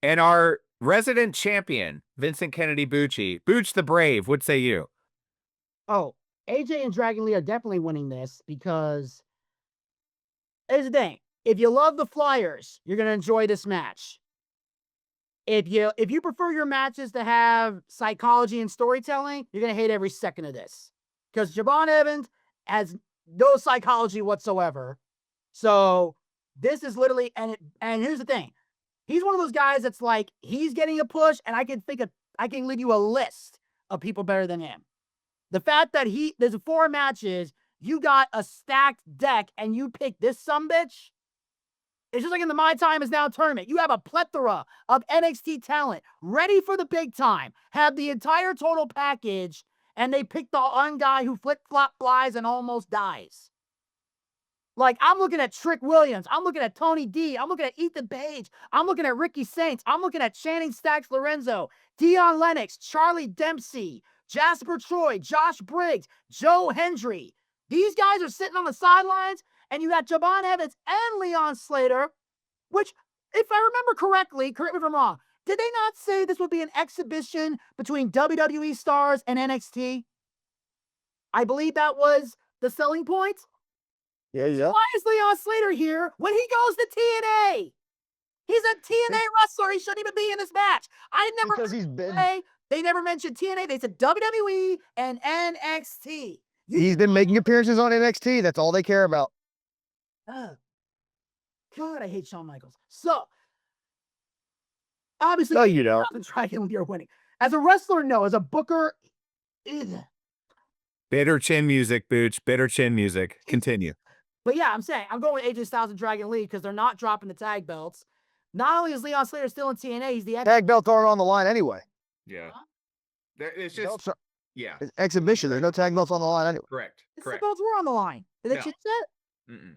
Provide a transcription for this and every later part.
And our resident champion, Vincent Kennedy Bucci. Booch the Brave, what say you? Oh, AJ and Dragon Lee are definitely winning this because here's the thing. If you love the Flyers, you're gonna enjoy this match. If you prefer your matches to have psychology and storytelling, you're gonna hate every second of this. Because Javon Evans has no psychology whatsoever. So this is literally and here's the thing. He's one of those guys that's like, he's getting a push, and I can leave you a list of people better than him. The fact that there's 4 matches, you got a stacked deck, and you pick this sumbitch. It's just like in the My Time Is Now tournament. You have a plethora of NXT talent ready for the big time, have the entire total package, and they pick the one guy who flip-flop flies and almost dies. Like, I'm looking at Trick Williams. I'm looking at Tony D. I'm looking at Ethan Page. I'm looking at Ricky Saints. I'm looking at Channing Stacks Lorenzo, Dion Lennox, Charlie Dempsey, Jasper Troy, Josh Briggs, Joe Hendry. These guys are sitting on the sidelines, and you got Javon Evans and Leon Slater, which, if I remember correctly, correct me if I'm wrong, did they not say this would be an exhibition between WWE stars and NXT? I believe that was the selling point. Yeah. Why is Leon Slater here when he goes to TNA? He's a TNA wrestler. He shouldn't even be in this match. Because he's been. They never mentioned TNA. They said WWE and NXT. He's been making appearances on NXT. That's all they care about. God, I hate Shawn Michaels. So, obviously, No, you don't. Dragon Lee are winning. As a wrestler, no. As a booker, Bitter chin music, Booch. Bitter chin music. Continue. But yeah, I'm saying I'm going with AJ Styles and Dragon Lee because they're not dropping the tag belts. Not only is Leon Slater still in TNA, he's the tag belts aren't on the line anyway. Yeah. It's just it's exhibition. There's no tag belts on the line anyway. Correct. The belts were on the line. Did they chit chat? Mm-mm.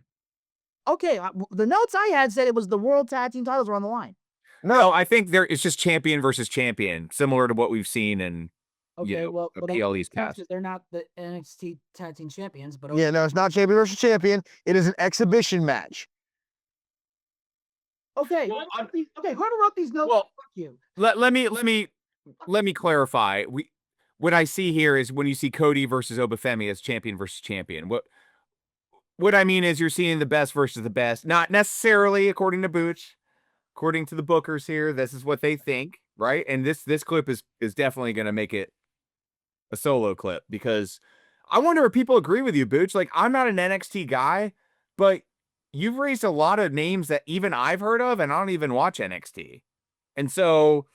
Okay, the notes I had said it was the World Tag Team titles were on the line. No, I think it's just champion versus champion, similar to what we've seen in PLE's past. They're not the NXT Tag Team Champions, but yeah, no, it's not champion versus champion. It is an exhibition match. Okay, whoever wrote these notes, fuck you. Let me clarify. What I see here is when you see Cody versus Obafemi as champion versus champion. What I mean is you're seeing the best versus the best, not necessarily according to Booch. According to the bookers here, this is what they think, right? And this clip is definitely going to make it a solo clip because I wonder if people agree with you, Booch. Like, I'm not an NXT guy, but you've raised a lot of names that even I've heard of, and I don't even watch NXT. And so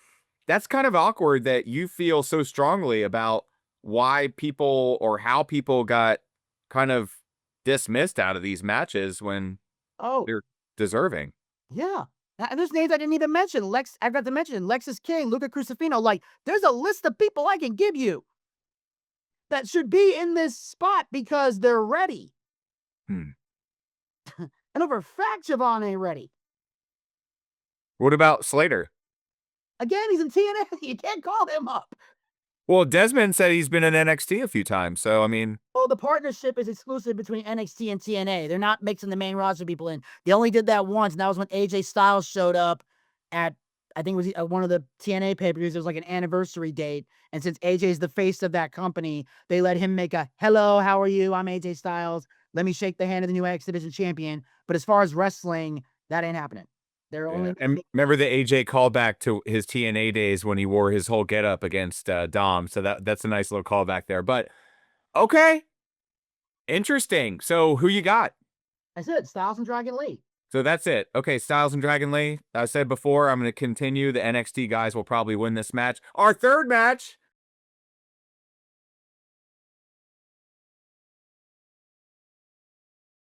that's kind of awkward that you feel so strongly about why people or how people got kind of dismissed out of these matches when they're deserving. Yeah. And there's names I didn't even mention. I got to mention Lexus King, Luca Crucifino. Like, there's a list of people I can give you that should be in this spot because they're ready. And over fact, Javon ain't ready. What about Slater? Again, he's in TNA. You can't call him up. Well, Desmond said he's been in NXT a few times, so I mean... Well, the partnership is exclusive between NXT and TNA. They're not mixing the main roster people in. They only did that once, and that was when AJ Styles showed up at, I think it was one of the TNA pay-per-views. There was like an anniversary date, and since AJ's the face of that company, they let him make a, hello, how are you? I'm AJ Styles. Let me shake the hand of the new X Division champion. But as far as wrestling, that ain't happening. And remember the AJ callback to his TNA days when he wore his whole getup against Dom. So that's a nice little callback there. But okay, interesting. So who you got? I said Styles and Dragon Lee. So that's it. Okay, Styles and Dragon Lee. I said before, I'm going to continue. The NXT guys will probably win this match. Our third match